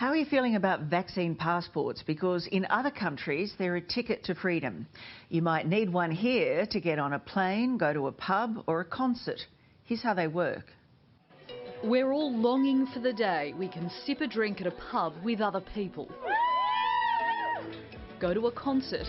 How are you feeling about vaccine passports? Because in other countries, they're a ticket to freedom. You might need one here to get on a plane, go to a pub or a concert. Here's how they work. We're all longing for the day we can sip a drink at a pub with other people. Go to a concert.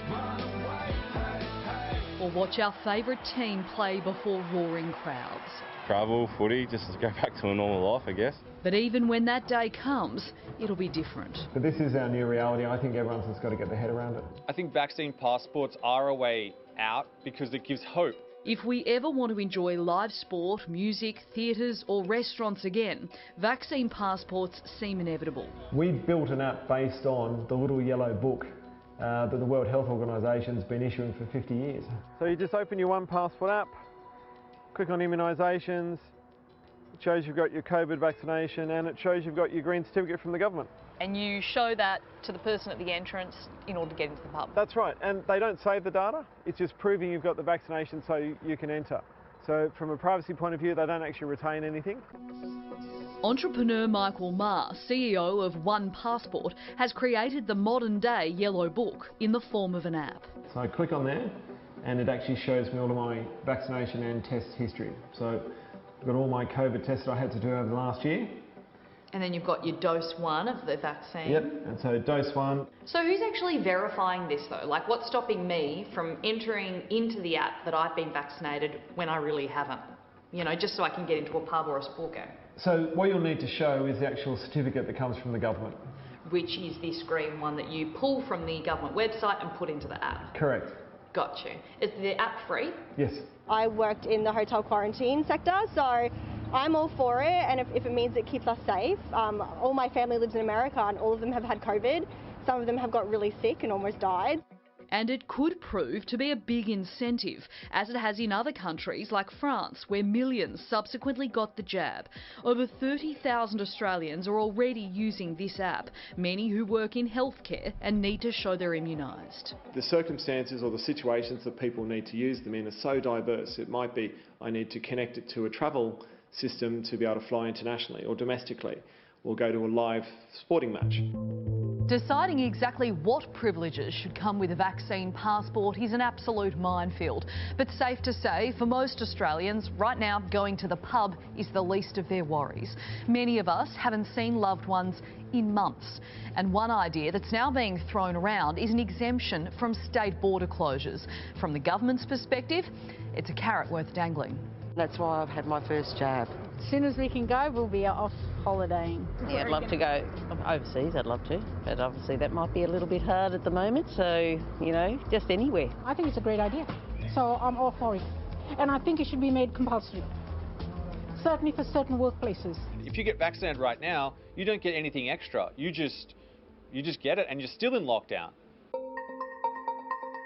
Or watch our favourite team play before roaring crowds. Travel, footy, just to go back to a normal life, I guess. But even when that day comes, it'll be different. But this is our new reality. I think everyone's just got to get their head around it. I think vaccine passports are a way out because it gives hope. If we ever want to enjoy live sport, music, theatres or restaurants again, vaccine passports seem inevitable. We built an app based on the little yellow book that the World Health Organisation's been issuing for 50 years. So you just open your OnePassport app, click on immunisations, it shows you've got your COVID vaccination and it shows you've got your green certificate from the government. And you show that to the person at the entrance in order to get into the pub. That's right, and they don't save the data, it's just proving you've got the vaccination so you can enter. So from a privacy point of view, they don't actually retain anything. Entrepreneur Michael Ma, CEO of OnePassport, has created the modern-day yellow book in the form of an app. So I click on there and it actually shows me all of my vaccination and test history. So I've got all my COVID tests I had to do over the last year. And then you've got your dose 1 of the vaccine. Yep, and so dose 1. So who's actually verifying this though? Like what's stopping me from entering into the app that I've been vaccinated when I really haven't? You know, just so I can get into a pub or a sport game. So what you'll need to show is the actual certificate that comes from the government. Which is this green one that you pull from the government website and put into the app. Correct. Got you. Is the app free? Yes. I worked in the hotel quarantine sector, so I'm all for it, and if it means it keeps us safe. All my family lives in America and all of them have had COVID. Some of them have got really sick and almost died. And it could prove to be a big incentive, as it has in other countries like France, where millions subsequently got the jab. Over 30,000 Australians are already using this app, many who work in healthcare and need to show they're immunised. The circumstances or the situations that people need to use them in are so diverse. It might be I need to connect it to a travel system to be able to fly internationally or domestically, or go to a live sporting match. Deciding exactly what privileges should come with a vaccine passport is an absolute minefield. But safe to say, for most Australians, right now going to the pub is the least of their worries. Many of us haven't seen loved ones in months. And one idea that's now being thrown around is an exemption from state border closures. From the government's perspective, it's a carrot worth dangling. That's why I've had my first jab. As soon as we can go, we'll be off holidaying. Yeah, I'd love to go overseas, I'd love to, but obviously that might be a little bit hard at the moment, so, you know, just anywhere. I think it's a great idea, so I'm all for it. And I think it should be made compulsory, certainly for certain workplaces. If you get vaccinated right now, you don't get anything extra. You just get it and you're still in lockdown.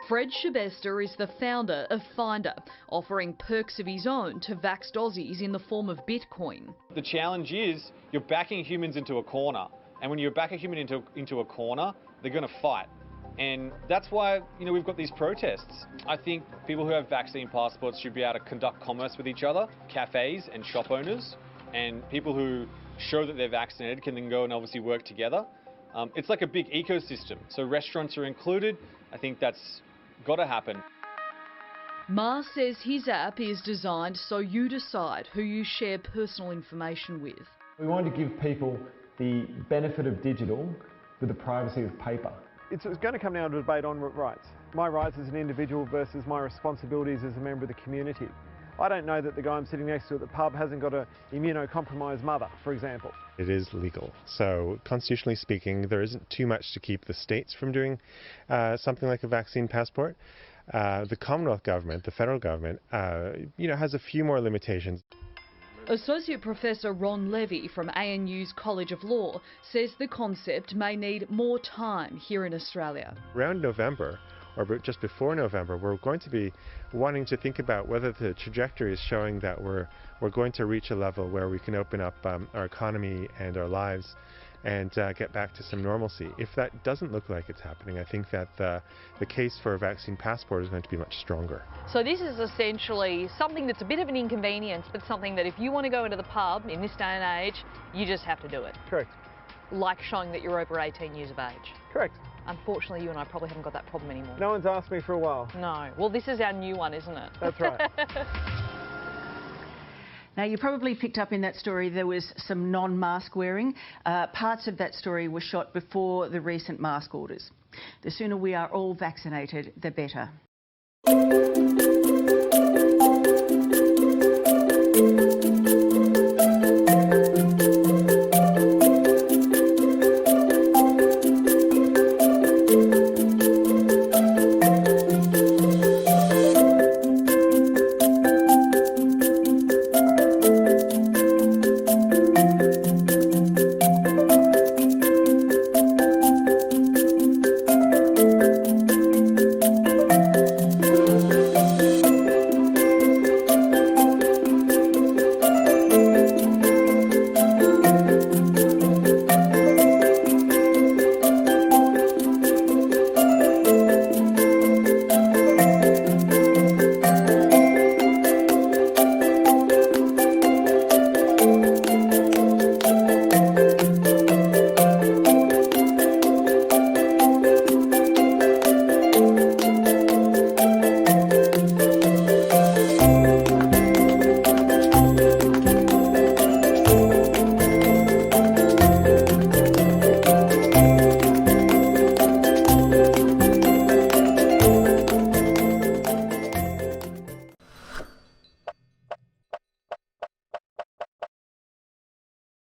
Fred Shabester is the founder of Finder, offering perks of his own to vaxxed Aussies in the form of Bitcoin. The challenge is you're backing humans into a corner, and when you back a human into a corner, they're going to fight. And that's why, you know, we've got these protests. I think people who have vaccine passports should be able to conduct commerce with each other, cafes and shop owners, and people who show that they're vaccinated can then go and obviously work together. It's like a big ecosystem, so restaurants are included. I think that's got to happen. Ma says his app is designed so you decide who you share personal information with. We want to give people the benefit of digital with the privacy of paper. It's going to come down to a debate on rights. My rights as an individual versus my responsibilities as a member of the community. I don't know that the guy I'm sitting next to at the pub hasn't got an immunocompromised mother, for example. It is legal. So constitutionally speaking, there isn't too much to keep the states from doing something like a vaccine passport. The Commonwealth government, the federal government, has a few more limitations. Associate Professor Ron Levy from ANU's College of Law says the concept may need more time here in Australia. Around November, or just before November, we're going to be wanting to think about whether the trajectory is showing that we're going to reach a level where we can open up our economy and our lives and get back to some normalcy. If that doesn't look like it's happening, I think that the case for a vaccine passport is going to be much stronger. So this is essentially something that's a bit of an inconvenience, but something that if you want to go into the pub in this day and age, you just have to do it. Correct. like showing that you're over 18 years of age. Correct. Unfortunately, you and I probably haven't got that problem anymore. No one's asked me for a while. No. Well, this is our new one, isn't it? That's right. Now, you probably picked up in that story there was some non-mask wearing. Parts of that story were shot before the recent mask orders. The sooner we are all vaccinated, the better.